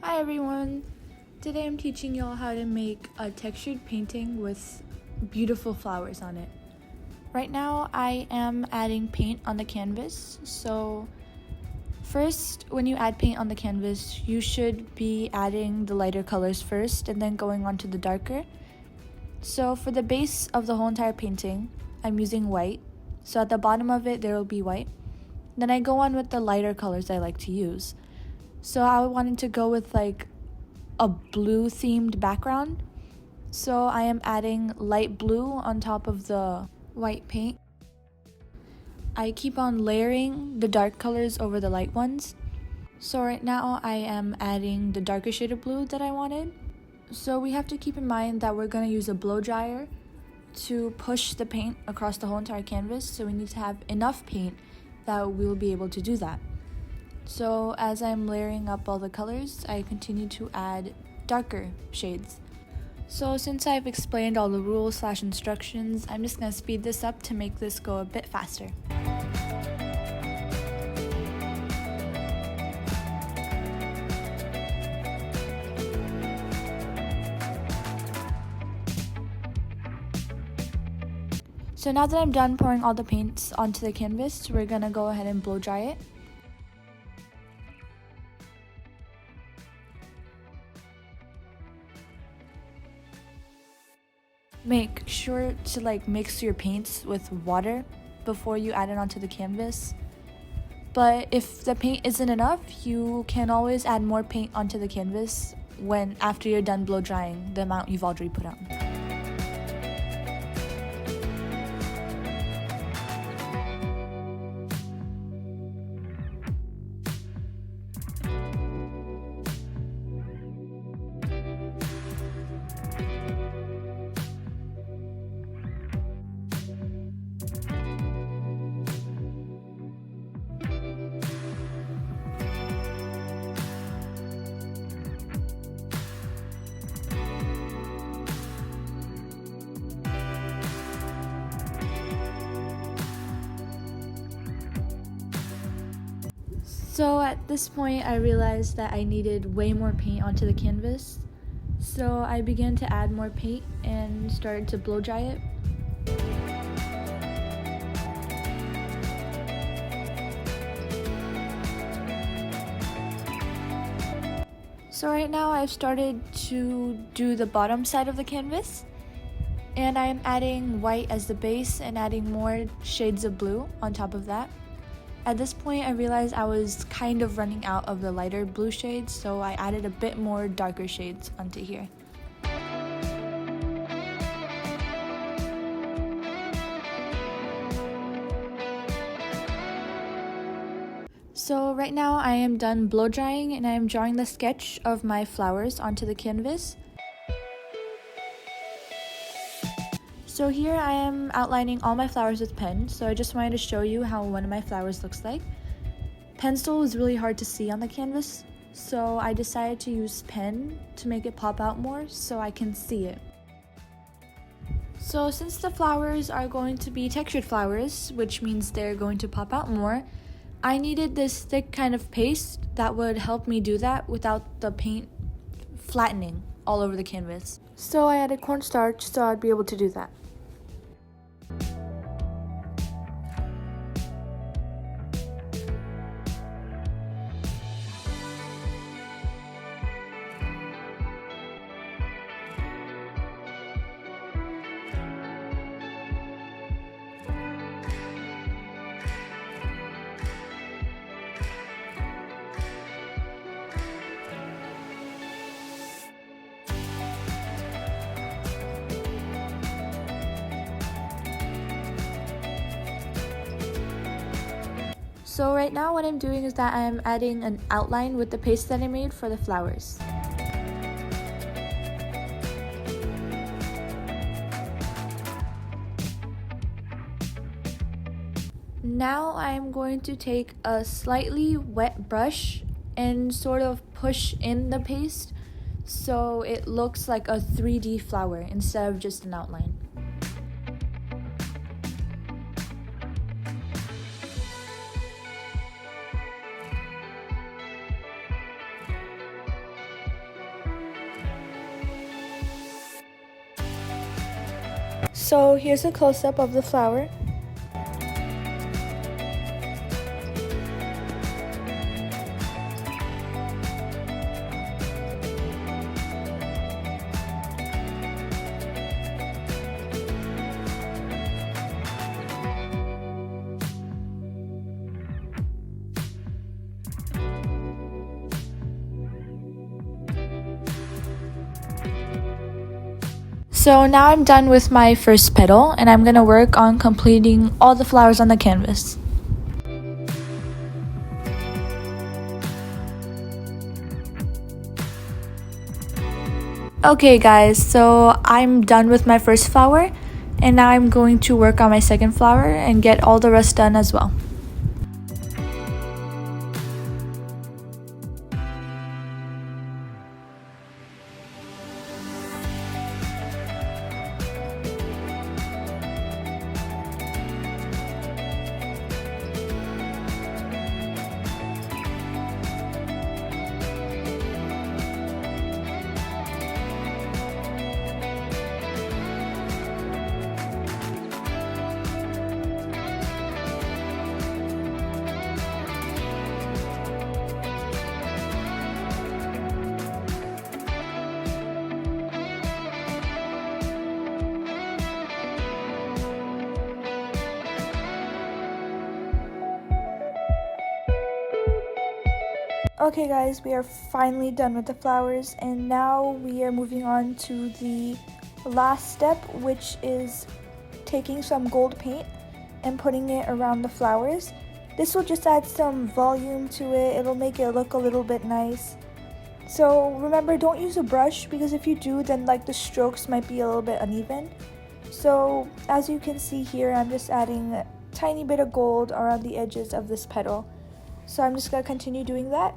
Hi everyone! Today I'm teaching y'all how to make a textured painting with beautiful flowers on it. Right now I am adding paint on the canvas. So first, when you add paint on the canvas, you should be adding the lighter colors first and then going on to the darker. So for the base of the whole entire painting, I'm using white. So at the bottom of it there will be white. Then I go on with the lighter colors I like to use. So I wanted to go with like a blue themed background. So I am adding light blue on top of the white paint. I keep on layering the dark colors over the light ones. So right now I am adding the darker shade of blue that I wanted. So we have to keep in mind that we're going to use a blow dryer to push the paint across the whole entire canvas. So we need to have enough paint that we will be able to do that. So as I'm layering up all the colors, I continue to add darker shades. So since I've explained all the rules/instructions, I'm just going to speed this up to make this go a bit faster. So now that I'm done pouring all the paints onto the canvas, we're going to go ahead and blow dry it. Make sure to mix your paints with water before you add it onto the canvas. But if the paint isn't enough, you can always add more paint onto the canvas after you're done blow drying the amount you've already put on. So at this point I realized that I needed way more paint onto the canvas. So I began to add more paint and started to blow dry it. So right now I've started to do the bottom side of the canvas, and I'm adding white as the base and adding more shades of blue on top of that. At this point I realized I was kind of running out of the lighter blue shades, so I added a bit more darker shades onto here. So right now I am done blow drying and I am drawing the sketch of my flowers onto the canvas. So here I am outlining all my flowers with pen, so I just wanted to show you how one of my flowers looks like. Pencil is really hard to see on the canvas, so I decided to use pen to make it pop out more so I can see it. So since the flowers are going to be textured flowers, which means they're going to pop out more, I needed this thick kind of paste that would help me do that without the paint flattening all over the canvas. So I added cornstarch so I'd be able to do that. So right now what I'm doing is that I'm adding an outline with the paste that I made for the flowers. Now I'm going to take a slightly wet brush and sort of push in the paste so it looks like a 3D flower instead of just an outline. So here's a close-up of the flower. So now I'm done with my first petal and I'm gonna work on completing all the flowers on the canvas. Okay guys, so I'm done with my first flower and now I'm going to work on my second flower and get all the rest done as well. Okay guys, we are finally done with the flowers and now we are moving on to the last step, which is taking some gold paint and putting it around the flowers. This will just add some volume to it, it'll make it look a little bit nice. So remember, don't use a brush because if you do, then like the strokes might be a little bit uneven. So as you can see here, I'm just adding a tiny bit of gold around the edges of this petal. So I'm just going to continue doing that.